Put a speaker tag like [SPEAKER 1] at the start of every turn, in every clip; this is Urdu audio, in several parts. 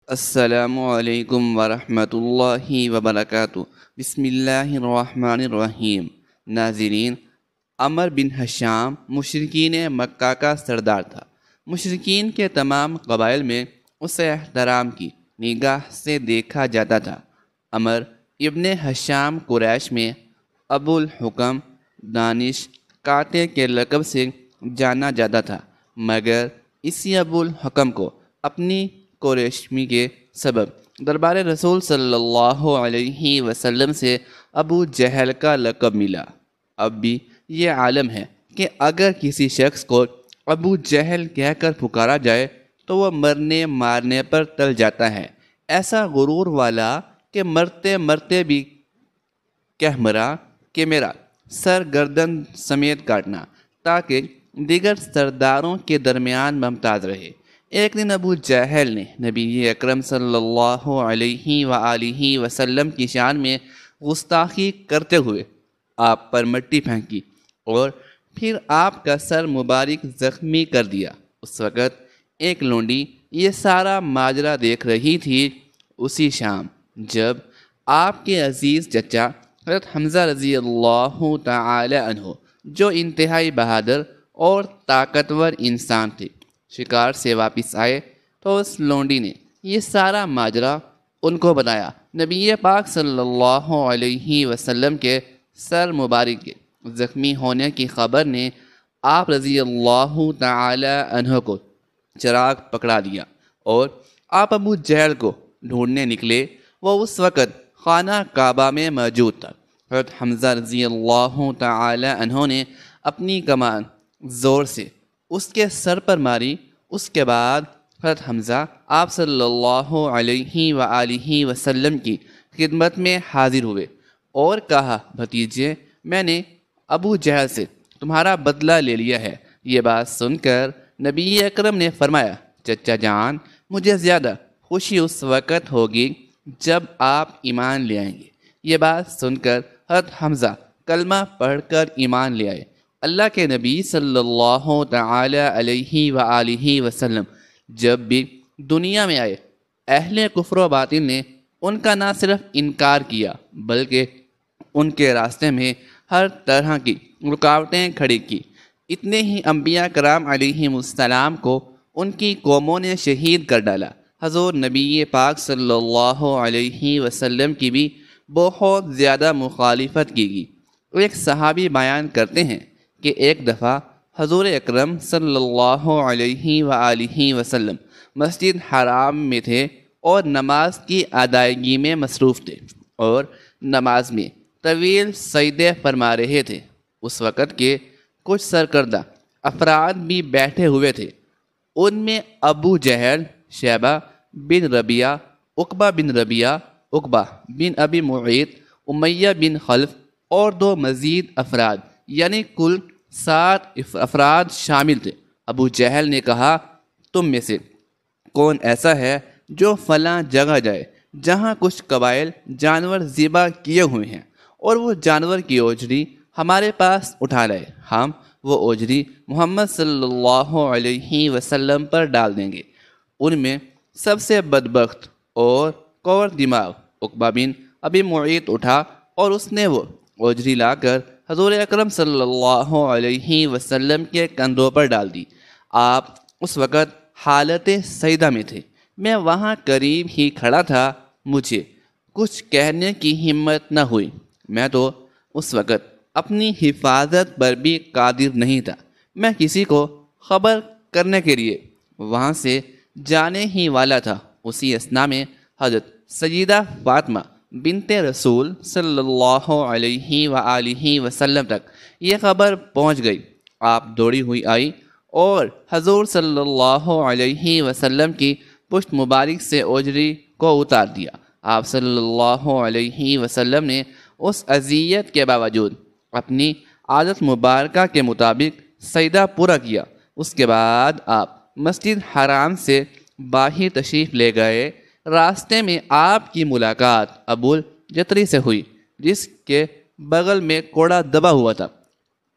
[SPEAKER 1] السلام علیکم ورحمۃ اللہ وبرکاتہ۔ بسم اللہ الرحمن الرحیم۔ ناظرین، عمر بن حشام مشرکین مکہ کا سردار تھا۔ مشرکین کے تمام قبائل میں اسے احترام کی نگاہ سے دیکھا جاتا تھا۔ عمر ابن حشام قریش میں ابو الحکم دانش کاتے کے لقب سے جانا جاتا تھا، مگر اسی ابو الحکم کو اپنی قریشمی کے سبب دربار رسول صلی اللہ علیہ وسلم سے ابو جہل کا لقب ملا۔ اب بھی یہ عالم ہے کہ اگر کسی شخص کو ابو جہل کہہ کر پکارا جائے تو وہ مرنے مارنے پر ٹل جاتا ہے، ایسا غرور والا کہ مرتے مرتے بھی کہہ مرا کہ میرا سر گردن سمیت کاٹنا، تاکہ دیگر سرداروں کے درمیان ممتاز رہے۔ ایک دن ابو جہل نے نبی اکرم صلی اللہ علیہ وآلہ وسلم کی شان میں گستاخی کرتے ہوئے آپ پر مٹی پھینکی اور پھر آپ کا سر مبارک زخمی کر دیا۔ اس وقت ایک لونڈی یہ سارا ماجرا دیکھ رہی تھی۔ اسی شام جب آپ کے عزیز چچا حضرت حمزہ رضی اللہ تعالی عنہ، جو انتہائی بہادر اور طاقتور انسان تھے، شکار سے واپس آئے تو اس لونڈی نے یہ سارا ماجرا ان کو بتایا۔ نبی پاک صلی اللہ علیہ وسلم کے سر مبارک کے زخمی ہونے کی خبر نے آپ رضی اللہ تعالی عنہ کو چراغ پکڑا دیا اور آپ ابو جہل کو ڈھونڈنے نکلے۔ وہ اس وقت خانہ کعبہ میں موجود تھا۔ حضرت حمزہ رضی اللہ تعالی عنہ نے اپنی کمان زور سے اس کے سر پر ماری۔ اس کے بعد حضرت حمزہ آپ صلی اللہ علیہ وآلہ وسلم کی خدمت میں حاضر ہوئے اور کہا، بھتیجے، میں نے ابو جہل سے تمہارا بدلہ لے لیا ہے۔ یہ بات سن کر نبی اکرم نے فرمایا، چچا جان، مجھے زیادہ خوشی اس وقت ہوگی جب آپ ایمان لے آئیں گے۔ یہ بات سن کر حضرت حمزہ کلمہ پڑھ کر ایمان لے آئے۔ اللہ کے نبی صلی اللہ تعالی علیہ وآلہ وسلم جب بھی دنیا میں آئے، اہل کفر و باطل نے ان کا نہ صرف انکار کیا بلکہ ان کے راستے میں ہر طرح کی رکاوٹیں کھڑی کی۔ اتنے ہی انبیاء کرام علیہم السلام کو ان کی قوموں نے شہید کر ڈالا۔ حضور نبی پاک صلی اللہ علیہ وسلم کی بھی بہت زیادہ مخالفت کی گئی۔ ایک صحابی بیان کرتے ہیں کہ ایک دفعہ حضور اکرم صلی اللہ علیہ وآلہ وسلم مسجد حرام میں تھے اور نماز کی ادائیگی میں مصروف تھے اور نماز میں طویل سجدے فرما رہے تھے۔ اس وقت کے کچھ سرکردہ افراد بھی بیٹھے ہوئے تھے۔ ان میں ابو جہل، شیبہ بن ربیعہ، عقبہ بن ربیعہ، عقبہ بن ابی معیط، امیہ بن خلف اور دو مزید افراد، یعنی کل 7 افراد شامل تھے۔ ابو جہل نے کہا، تم میں سے کون ایسا ہے جو فلاں جگہ جائے جہاں کچھ قبائل جانور ذبح کیے ہوئے ہیں اور وہ جانور کی اوجری ہمارے پاس اٹھا لائے، ہم وہ اوجری محمد صلی اللہ علیہ وسلم پر ڈال دیں گے۔ ان میں سب سے بدبخت اور کور دماغ عقبہ بن ابی معیط اٹھا اور اس نے وہ اوجری لا کر حضور اکرم صلی اللہ علیہ وسلم کے کندھوں پر ڈال دی۔ آپ اس وقت حالت سجدہ میں تھے۔ میں وہاں قریب ہی کھڑا تھا، مجھے کچھ کہنے کی ہمت نہ ہوئی۔ میں تو اس وقت اپنی حفاظت پر بھی قادر نہیں تھا۔ میں کسی کو خبر کرنے کے لیے وہاں سے جانے ہی والا تھا۔ اسی اثنا میں حضرت سیدہ فاطمہ بنت رسول صلی اللہ علیہ وآلہ وسلم تک یہ خبر پہنچ گئی۔ آپ دوڑی ہوئی آئی اور حضور صلی اللہ علیہ وسلم کی پشت مبارک سے اوجری کو اتار دیا۔ آپ صلی اللہ علیہ وسلم نے اس اذیت کے باوجود اپنی عادت مبارکہ کے مطابق سجدہ پورا کیا۔ اس کے بعد آپ مسجد حرام سے باہر تشریف لے گئے۔ راستے میں آپ کی ملاقات ابو جتری سے ہوئی، جس کے بغل میں کوڑا دبا ہوا تھا۔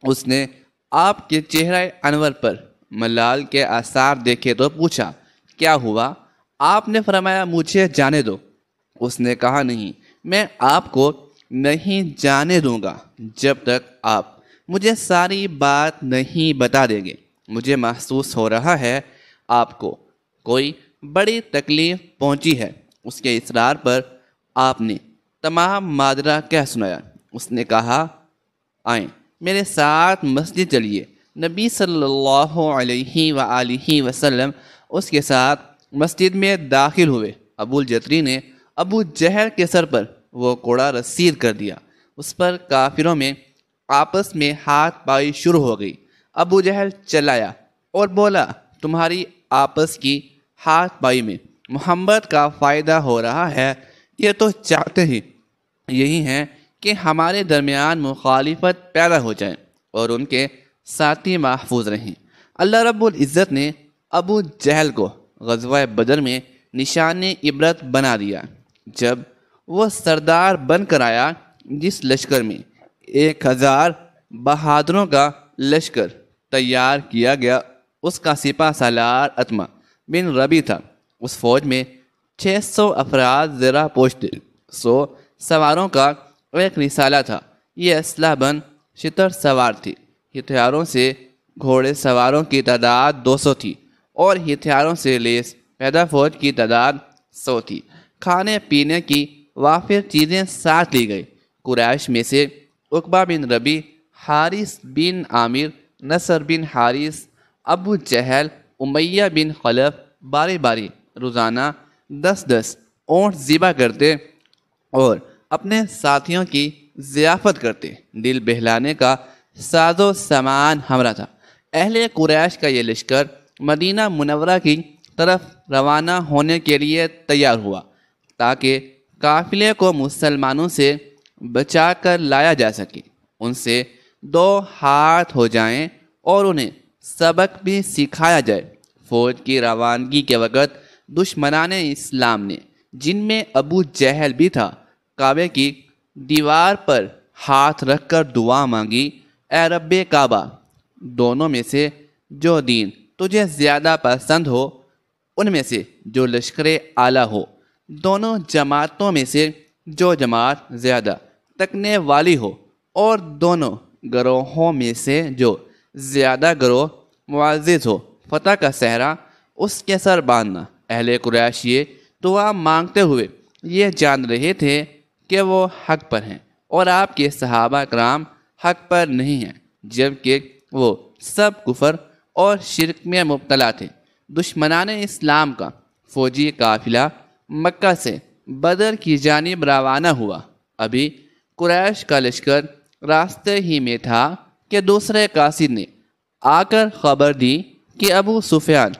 [SPEAKER 1] اس نے آپ کے چہرہ انور پر ملال کے آثار دیکھے تو پوچھا، کیا ہوا؟ آپ نے فرمایا مجھے جانے دو۔ اس نے کہا نہیں، میں آپ کو نہیں جانے دوں گا جب تک آپ مجھے ساری بات نہیں بتا دیں گے۔ مجھے محسوس ہو رہا ہے آپ کو کوئی بڑی تکلیف پہنچی ہے۔ اس کے اصرار پر آپ نے تمام ماجرا کہہ سنایا۔ اس نے کہا آئیں میرے ساتھ مسجد چلیے۔ نبی صلی اللہ علیہ وآلہ وسلم اس کے ساتھ مسجد میں داخل ہوئے۔ ابو الجتری نے ابو جہل کے سر پر وہ کوڑا رسید کر دیا۔ اس پر کافروں میں آپس میں ہاتھ پائی شروع ہو گئی۔ ابو جہل چلایا اور بولا تمہاری آپس کی ہاتھ پائی میں محمد کا فائدہ ہو رہا ہے، یہ تو چاہتے ہی یہی ہیں کہ ہمارے درمیان مخالفت پیدا ہو جائے اور ان کے ساتھی محفوظ رہیں۔ اللہ رب العزت نے ابو جہل کو غزوہ بدر میں نشان عبرت بنا دیا جب وہ سردار بن کر آیا، جس لشکر میں 1000 بہادروں کا لشکر تیار کیا گیا۔ اس کا سپہ سالار عتمہ بن ربی تھا۔ اس فوج میں 600 افراد زرہ پوش تھے، 100 سواروں کا ایک رسالہ تھا۔ یہ اسلحہ بند شتر سوار تھی۔ ہتھیاروں سے گھوڑے سواروں کی تعداد 200 تھی اور ہتھیاروں سے لیس پیدا فوج کی تعداد 100 تھی۔ کھانے پینے کی وافر چیزیں ساتھ لی گئی۔ قریش میں سے عقبہ بن ربی، حارث بن عامر، نصر بن حارث، ابو جہل، امیہ بن خلف باری باری روزانہ 10 اونٹ ذبح کرتے اور اپنے ساتھیوں کی ضیافت کرتے۔ دل بہلانے کا ساز و سامان ہمراہ تھا۔ اہل قریش کا یہ لشکر مدینہ منورہ کی طرف روانہ ہونے کے لیے تیار ہوا تاکہ قافلے کو مسلمانوں سے بچا کر لایا جا سکے، ان سے 2 ہاتھ ہو جائیں اور انہیں سبق بھی سکھایا جائے۔ فوج کی روانگی کے وقت دشمنان اسلام نے، جن میں ابو جہل بھی تھا، کعبے کی دیوار پر ہاتھ رکھ کر دعا مانگی، اے رب کعبہ، دونوں میں سے جو دین تجھے زیادہ پسند ہو، ان میں سے جو لشکر اعلیٰ ہو، دونوں جماعتوں میں سے جو جماعت زیادہ تکنے والی ہو، اور دونوں گروہوں میں سے جو زیادہ گروہ معزز ہو، فتح کا صحرا اس کے سر باندھنا۔ اہل قریش یہ دعا مانگتے ہوئے یہ جان رہے تھے کہ وہ حق پر ہیں اور آپ کے صحابہ کرام حق پر نہیں ہیں، جبکہ وہ سب کفر اور شرک میں مبتلا تھے۔ دشمنان اسلام کا فوجی قافلہ مکہ سے بدر کی جانب روانہ ہوا۔ ابھی قریش کا لشکر راستے ہی میں تھا کہ دوسرے قاصد نے آ کر خبر دی کہ ابو سفیان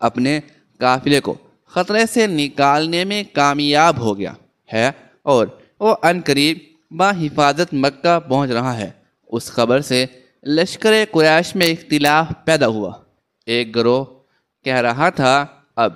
[SPEAKER 1] اپنے قافلے کو خطرے سے نکالنے میں کامیاب ہو گیا ہے اور وہ عنقریب بحفاظت مکہ پہنچ رہا ہے۔ اس خبر سے لشکر قریش میں اختلاف پیدا ہوا۔ ایک گروہ کہہ رہا تھا اب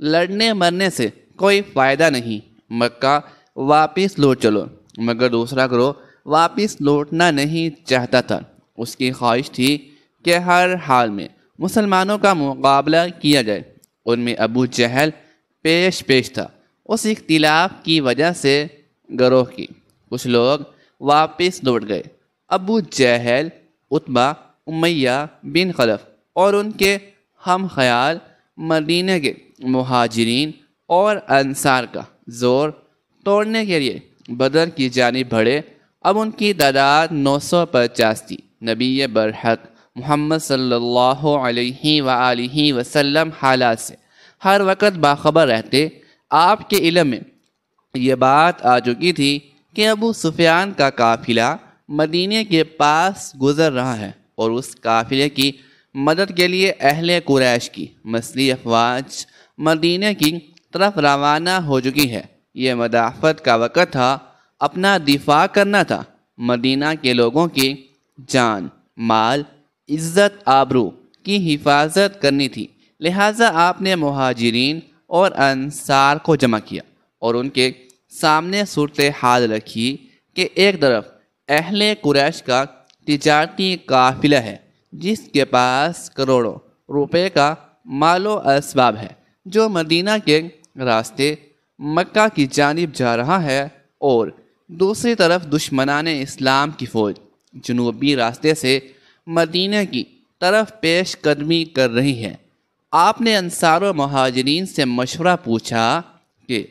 [SPEAKER 1] لڑنے مرنے سے کوئی فائدہ نہیں، مکہ واپس لوٹ چلو، مگر دوسرا گروہ واپس لوٹنا نہیں چاہتا تھا۔ اس کی خواہش تھی کہ ہر حال میں مسلمانوں کا مقابلہ کیا جائے۔ ان میں ابو جہل پیش تھا۔ اس اختلاف کی وجہ سے گروہ کی کچھ لوگ واپس لوٹ گئے۔ ابو جہل، عتبہ، امیہ بن خلف اور ان کے ہم خیال مدینہ کے مہاجرین اور انصار کا زور توڑنے کے لیے بدر کی جانب بڑھے۔ اب ان کی تعداد 950 تھی۔ نبی برحق محمد صلی اللہ علیہ وآلہ وسلم حالات سے ہر وقت باخبر رہتے۔ آپ کے علم میں یہ بات آ چکی تھی کہ ابو سفیان کا قافلہ مدینے کے پاس گزر رہا ہے اور اس قافلے کی مدد کے لیے اہل قریش کی مسلح افواج مدینے کی طرف روانہ ہو چکی ہے۔ یہ مدافعت کا وقت تھا، اپنا دفاع کرنا تھا، مدینہ کے لوگوں کی جان، مال، عزت، آبرو کی حفاظت کرنی تھی۔ لہٰذا آپ نے مہاجرین اور انصار کو جمع کیا اور ان کے سامنے صورتحال رکھی کہ ایک طرف اہل قریش کا تجارتی قافلہ ہے جس کے پاس کروڑوں روپے کا مال و اسباب ہے، جو مدینہ کے راستے مکہ کی جانب جا رہا ہے اور دوسری طرف دشمنان اسلام کی فوج جنوبی راستے سے مدینہ کی طرف پیش قدمی کر رہی ہے۔ آپ نے انصار و مہاجرین سے مشورہ پوچھا کہ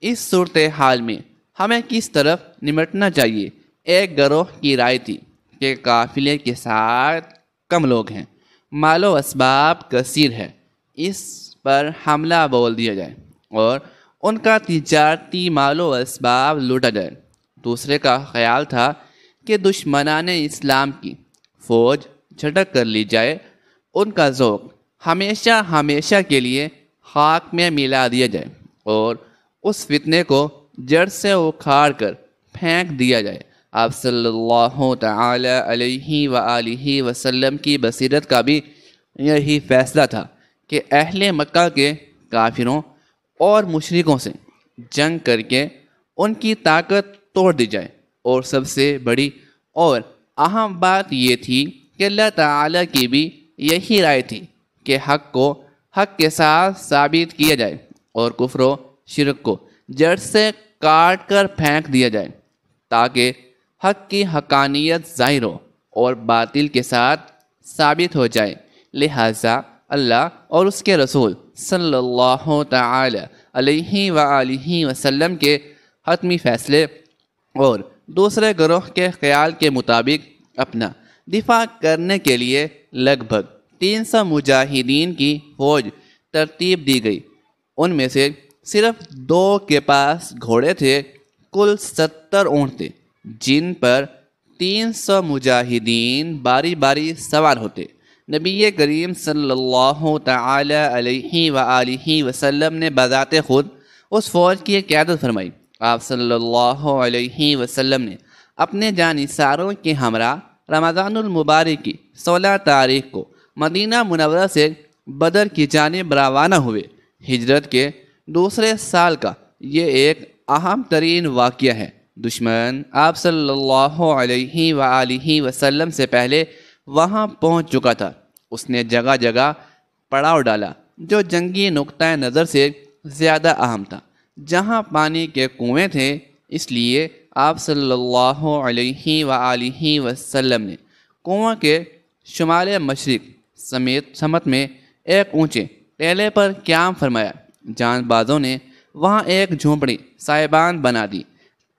[SPEAKER 1] اس صورتحال میں ہمیں کس طرف نمٹنا چاہیے۔ ایک گروہ کی رائے تھی کہ قافلے کے ساتھ کم لوگ ہیں، مال و اسباب کثیر ہے، اس پر حملہ بول دیا جائے اور ان کا تجارتی مال و اسباب لوٹا جائے۔ دوسرے کا خیال تھا کہ دشمنان اسلام کی فوج جھٹک کر لی جائے، ان کا ذوق ہمیشہ ہمیشہ کے لیے خاک میں ملا دیا جائے اور اس فتنے کو جڑ سے اکھاڑ کر پھینک دیا جائے۔ آپ صلی اللہ تعالی علیہ وآلہ وسلم کی بصیرت کا بھی یہی فیصلہ تھا کہ اہل مکہ کے کافروں اور مشرکوں سے جنگ کر کے ان کی طاقت توڑ دی جائے، اور سب سے بڑی اور اہم بات یہ تھی کہ اللہ تعالیٰ کی بھی یہی رائے تھی کہ حق کو حق کے ساتھ ثابت کیا جائے اور کفر و شرک کو جڑ سے کاٹ کر پھینک دیا جائے، تاکہ حق کی حقانیت ظاہر ہو اور باطل کے ساتھ ثابت ہو جائے۔ لہٰذا اللہ اور اس کے رسول صلی اللہ تعالی علیہ وآلہ وسلم کے حتمی فیصلے اور دوسرے گروہ کے خیال کے مطابق اپنا دفاع کرنے کے لیے لگ بھگ 300 مجاہدین کی فوج ترتیب دی گئی۔ ان میں سے صرف 2 کے پاس گھوڑے تھے، کل 70 اونٹ تھے جن پر 300 مجاہدین باری باری سوار ہوتے۔ نبی کریم صلی اللہ تعالی علیہ وآلہ وسلم نے بذات خود اس فوج کی قیادت فرمائی۔ آپ صلی اللہ علیہ وسلم نے اپنے جانثاروں کے ہمراہ رمضان المبارک کی 16 تاریخ کو مدینہ منورہ سے بدر کی جانب روانہ ہوئے۔ ہجرت کے دوسرے سال کا یہ ایک اہم ترین واقعہ ہے۔ دشمن آپ صلی اللہ علیہ وآلہ وسلم سے پہلے وہاں پہنچ چکا تھا۔ اس نے جگہ جگہ پڑاؤ ڈالا جو جنگی نقطہ نظر سے زیادہ اہم تھا۔ جہاں پانی کے کنویں تھے، اس لیے آپ صلی اللہ علیہ وآلہ وسلم نے کنواں کے شمال مشرق سمت میں ایک اونچے ٹیلے پر قیام فرمایا۔ جان بازوں نے وہاں ایک جھونپڑی سائبان بنا دی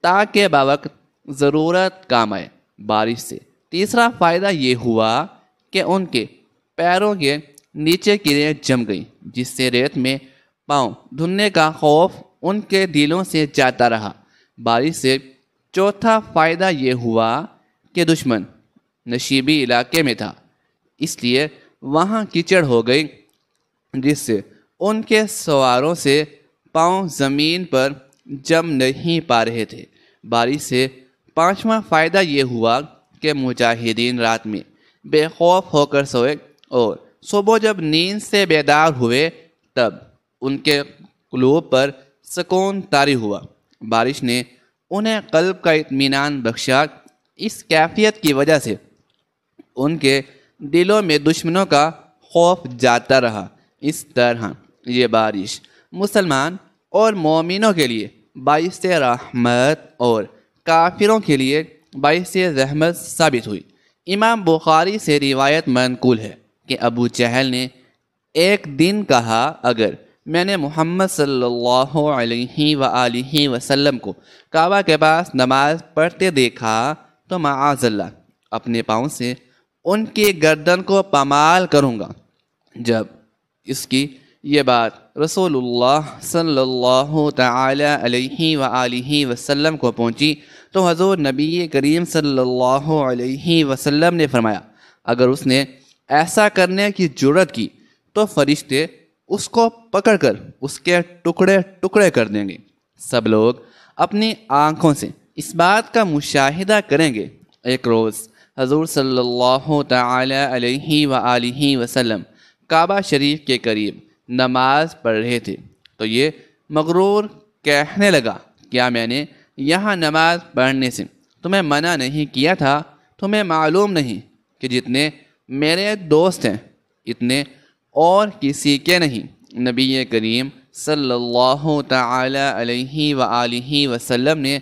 [SPEAKER 1] تاکہ باوقت ضرورت کام آئے بارش سے۔ تیسرا فائدہ یہ ہوا کہ ان کے پیروں کے نیچے کی ریت جم گئی، جس سے ریت میں پاؤں دھلنے کا خوف ان کے دلوں سے جاتا رہا۔ بارش سے چوتھا فائدہ یہ ہوا کہ دشمن نشیبی علاقے میں تھا، اس لیے وہاں کیچڑ ہو گئی جس سے ان کے سواروں سے پاؤں زمین پر جم نہیں پا رہے تھے۔ بارش سے پانچواں فائدہ یہ ہوا کہ مجاہدین رات میں بے خوف ہو کر سوئے اور صبح جب نیند سے بیدار ہوئے تب ان کے قلوب پر سکون طاری ہوا۔ بارش نے انہیں قلب کا اطمینان بخشا۔ اس کیفیت کی وجہ سے ان کے دلوں میں دشمنوں کا خوف جاتا رہا۔ اس طرح یہ بارش مسلمان اور مومنوں کے لیے باعث رحمت اور کافروں کے لیے باعث رحمت ثابت ہوئی۔ امام بخاری سے روایت منقول ہے کہ ابو جہل نے ایک دن کہا، اگر میں نے محمد صلی اللہ علیہ وآلہ وسلم کو کعبہ کے پاس نماز پڑھتے دیکھا تو معاذ اللہ اپنے پاؤں سے ان کی گردن کو پامال کروں گا۔ جب اس کی یہ بات رسول اللہ صلی اللہ تعالی علیہ وآلہ وسلم کو پہنچی تو حضور نبی کریم صلی اللہ علیہ وسلم نے فرمایا، اگر اس نے ایسا کرنے کی جرت کی تو فرشتے اس کو پکڑ کر اس کے ٹکڑے ٹکڑے کر دیں گے۔ سب لوگ اپنی آنکھوں سے اس بات کا مشاہدہ کریں گے۔ ایک روز حضور صلی اللہ تعالی علیہ وآلہ وسلم کعبہ شریف کے قریب نماز پڑھ رہے تھے تو یہ مغرور کہنے لگا، کیا میں نے یہاں نماز پڑھنے سے تمہیں منع نہیں کیا تھا؟ تمہیں معلوم نہیں کہ جتنے میرے دوست ہیں اتنے اور کسی کے نہیں؟ نبی کریم صلی اللہ تعالی علیہ وآلہ وسلم نے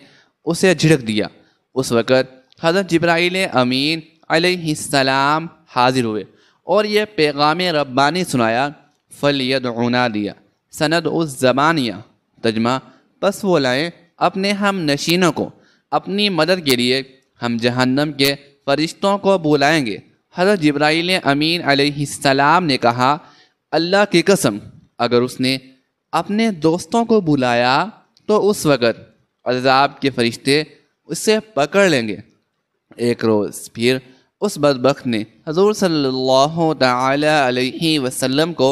[SPEAKER 1] اسے جھڑک دیا۔ اس وقت حضرت جبرائیل امین علیہ السلام حاضر ہوئے اور یہ پیغام ربانی سنایا، فَلْيَدْعُ دیا سند اس زبانیہ ترجمہ، پس وہ لائیں اپنے ہم نشینوں کو اپنی مدد کے لیے، ہم جہنم کے فرشتوں کو بلائیں گے۔ حضرت جبرائیل امین علیہ السلام نے کہا، اللہ کی قسم اگر اس نے اپنے دوستوں کو بلایا تو اس وقت عذاب کے فرشتے اسے پکڑ لیں گے۔ ایک روز پھر اس بدبخت نے حضور صلی اللہ تعالی علیہ وسلم کو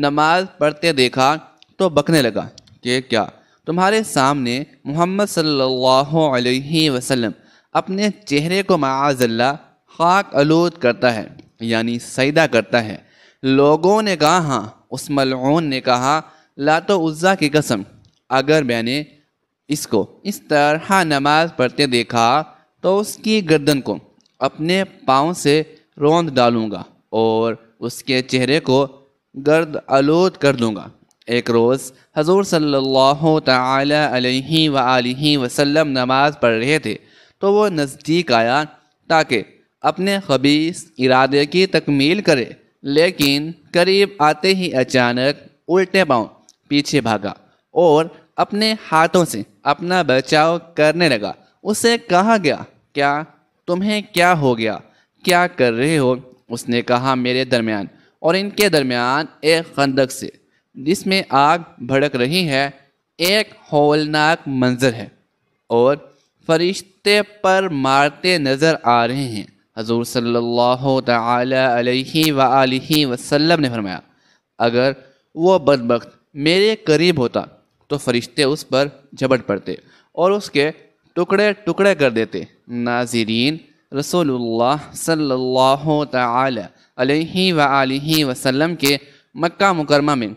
[SPEAKER 1] نماز پڑھتے دیکھا تو بکنے لگا کہ کیا تمہارے سامنے محمد صلی اللہ علیہ وسلم اپنے چہرے کو معاذ اللہ خاک آلود کرتا ہے، یعنی سجدہ کرتا ہے؟ لوگوں نے کہا ہاں۔ اس ملعون نے کہا، لات و عزیٰ کی قسم اگر میں نے اس کو اس طرح نماز پڑھتے دیکھا تو اس کی گردن کو اپنے پاؤں سے روند ڈالوں گا اور اس کے چہرے کو گرد آلود کر دوں گا۔ ایک روز حضور صلی اللہ تعالی علیہ وآلہ وسلم نماز پڑھ رہے تھے تو وہ نزدیک آیا تاکہ اپنے خبیث ارادے کی تکمیل کرے، لیکن قریب آتے ہی اچانک الٹے پاؤں پیچھے بھاگا اور اپنے ہاتھوں سے اپنا بچاؤ کرنے لگا۔ اسے کہا گیا، کیا تمہیں کیا ہو گیا؟ کیا کر رہے ہو؟ اس نے کہا، میرے درمیان اور ان کے درمیان ایک خندق سے جس میں آگ بھڑک رہی ہے ایک ہولناک منظر ہے اور فرشتے پر مارتے نظر آ رہے ہیں۔ حضور صلی اللہ تعالی علیہ وآلہ وسلم نے فرمایا، اگر وہ بدبخت میرے قریب ہوتا تو فرشتے اس پر جھپٹ پڑتے اور اس کے ٹکڑے ٹکڑے کر دیتے۔ ناظرین، رسول اللہ صلی اللہ تعالی علیہ وآلہ وسلم کے مکہ مکرمہ میں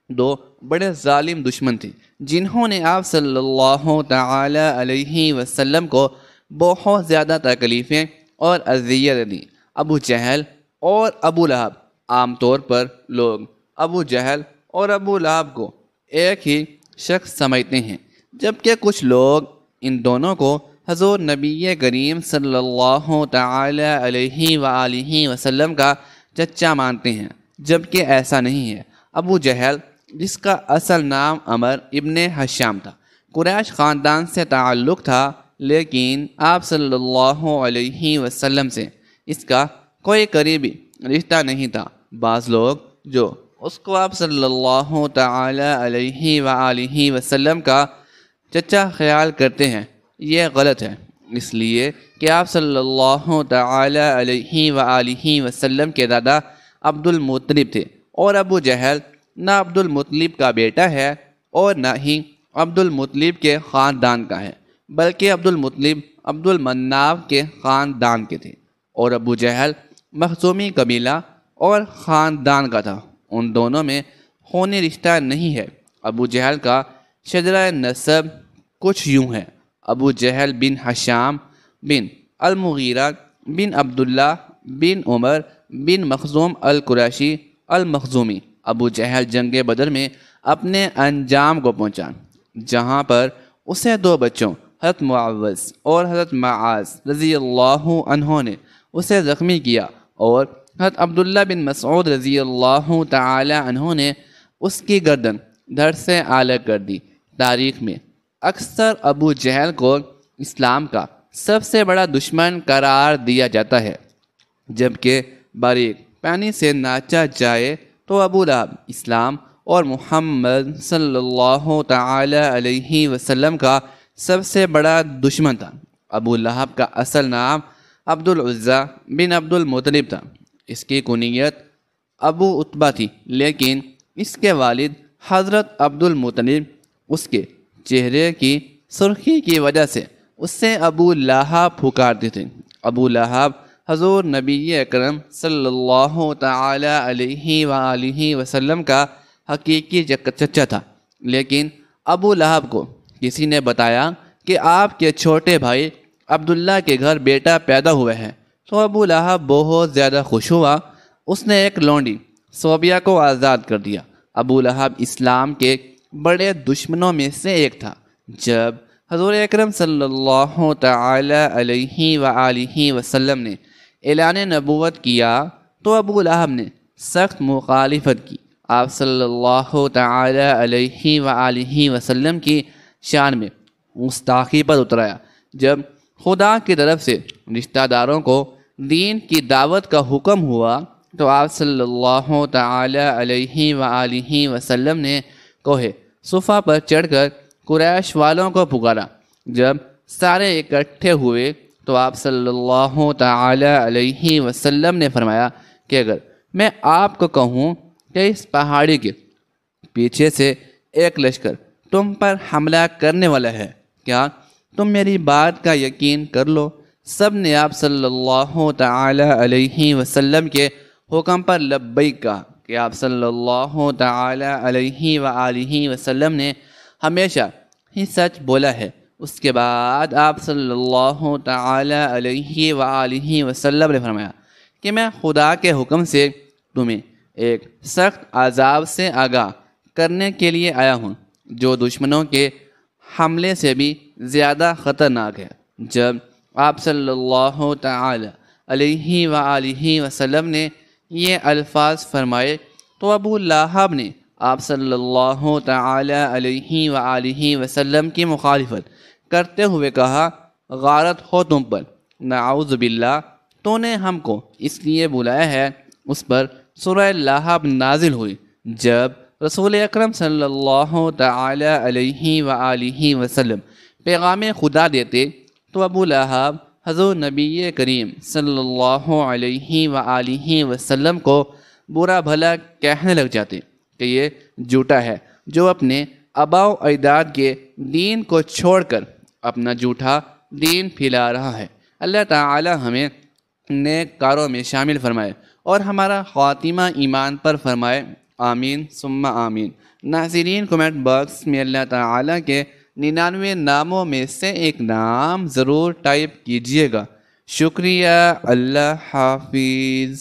[SPEAKER 1] دو بڑے ظالم دشمن تھے جنہوں نے آپ صلی اللہ تعالی علیہ وسلم کو بہت زیادہ تکلیفیں اور اذیت دی۔ ابو جہل اور ابو لہب۔ عام طور پر لوگ ابو جہل اور ابو لہب کو ایک ہی شخص سمجھتے ہیں، جبکہ کچھ لوگ ان دونوں کو حضور نبی کریم صلی اللہ تعالی علیہ وآلہ وسلم کا چچا مانتے ہیں، جبکہ ایسا نہیں ہے۔ ابو جہل، جس کا اصل نام عمر ابن حشام تھا، قریش خاندان سے تعلق تھا، لیکن آپ صلی اللہ علیہ وسلم سے اس کا کوئی قریبی رشتہ نہیں تھا۔ بعض لوگ جو اس کو آپ صلی اللہ تعالی علیہ وآلہ وسلم کا چچا خیال کرتے ہیں، یہ غلط ہے، اس لیے کہ آپ صلی اللہ تعالی علیہ وآلہ وسلم کے دادا عبد المطلب تھے اور ابو جہل نہ عبد المطلب کا بیٹا ہے اور نہ ہی عبد المطلب کے خاندان کا ہے، بلکہ عبد المطلب عبد المناف کے خاندان کے تھے اور ابو جہل مخزومی قبیلہ اور خاندان کا تھا۔ ان دونوں میں خونی رشتہ نہیں ہے۔ ابو جہل کا شجرہ نسب کچھ یوں ہے: ابو جہل بن حشام بن المغیرہ بن عبداللہ بن عمر بن مخزوم القریشی المخزومی۔ ابو جہل جنگ بدر میں اپنے انجام کو پہنچا، جہاں پر اسے دو بچوں حضرت معوذ اور حضرت معاذ رضی اللہ عنہ نے اسے زخمی کیا اور حضرت عبداللہ بن مسعود رضی اللہ تعالی عنہ نے اس کی گردن دھڑ سے الگ کر دی۔ تاریخ میں اکثر ابو جہل کو اسلام کا سب سے بڑا دشمن قرار دیا جاتا ہے، جبکہ باریک پانی سے ناچا جائے تو ابو لہب اسلام اور محمد صلی اللہ تعالی علیہ وسلم کا سب سے بڑا دشمن تھا۔ ابو لہب کا اصل نام عبد العزیٰ بن عبد المطلب تھا۔ اس کی کنیت ابو عتبہ تھی، لیکن اس کے والد حضرت عبد المطلب اس کے چہرے کی سرخی کی وجہ سے اس سے ابو لہب پکارتے تھے۔ ابو لہب حضور نبی اکرم صلی اللہ تعالی علیہ وآلہ وسلم کا حقیقی چچا تھا، لیکن ابو لہب کو کسی نے بتایا کہ آپ کے چھوٹے بھائی عبداللہ کے گھر بیٹا پیدا ہوا ہے تو ابو لہب بہت زیادہ خوش ہوا۔ اس نے ایک لونڈی صوبیہ کو آزاد کر دیا ابو لہب اسلام کے بڑے دشمنوں میں سے ایک تھا۔ جب حضور اکرم صلی اللہ تعالی علیہ وآلہ وسلم نے اعلان نبوت کیا تو ابو لہب نے سخت مخالفت کی۔ آپ صلی اللہ تعالی علیہ وآلہ وسلم کی شان میں گستاخی پر اترایا۔ جب خدا کی طرف سے رشتہ داروں کو دین کی دعوت کا حکم ہوا تو آپ صلی اللہ تعالی علیہ وآلہ وسلم نے کوہ صفا پر چڑھ کر قریش والوں کو پکارا۔ جب سارے اکٹھے ہوئے تو آپ صلی اللہ تعالی علیہ وسلم نے فرمایا کہ اگر میں آپ کو کہوں کہ اس پہاڑی کے پیچھے سے ایک لشکر تم پر حملہ کرنے والا ہے، کیا تم میری بات کا یقین کر لو؟ سب نے آپ صلی اللہ تعالی علیہ وسلم کے حکم پر لبیک کہا کہ آپ صلی اللہ تعالی علیہ وآلہ وسلم نے ہمیشہ ہی سچ بولا ہے۔ اس کے بعد آپ صلی اللہ تعالی علیہ وآلہ وسلم نے فرمایا کہ میں خدا کے حکم سے تمہیں ایک سخت عذاب سے آگاہ کرنے کے لیے آیا ہوں جو دشمنوں کے حملے سے بھی زیادہ خطرناک ہے۔ جب آپ صلی اللہ تعالی علیہ وآلہ وسلم نے یہ الفاظ فرمائے تو ابو لہب نے آپ صلی اللہ تعالی علیہ وآلہ وسلم کی مخالفت کرتے ہوئے کہا، غارت ہو تم پر، نعوذ باللہ، تو نے ہم کو اس لیے بلایا ہے۔ اس پر سورہ لہب نازل ہوئی۔ جب رسول اکرم صلی اللہ تعالی علیہ وآلہ وسلم پیغام خدا دیتے تو ابو لہب حضور نبی کریم صلی اللہ علیہ وآلہ وسلم کو برا بھلا کہنے لگ جاتے کہ یہ جھوٹا ہے جو اپنے آباء و اجداد کے دین کو چھوڑ کر اپنا جھوٹا دین پھیلا رہا ہے۔ اللہ تعالی ہمیں نیک کاروں میں شامل فرمائے اور ہمارا خاتمہ ایمان پر فرمائے، آمین ثم آمین۔ ناظرین، کمنٹ باکس میں اللہ تعالیٰ کے 99 ناموں میں سے ایک نام ضرور ٹائپ کیجئے گا۔ شکریہ، اللہ حافظ۔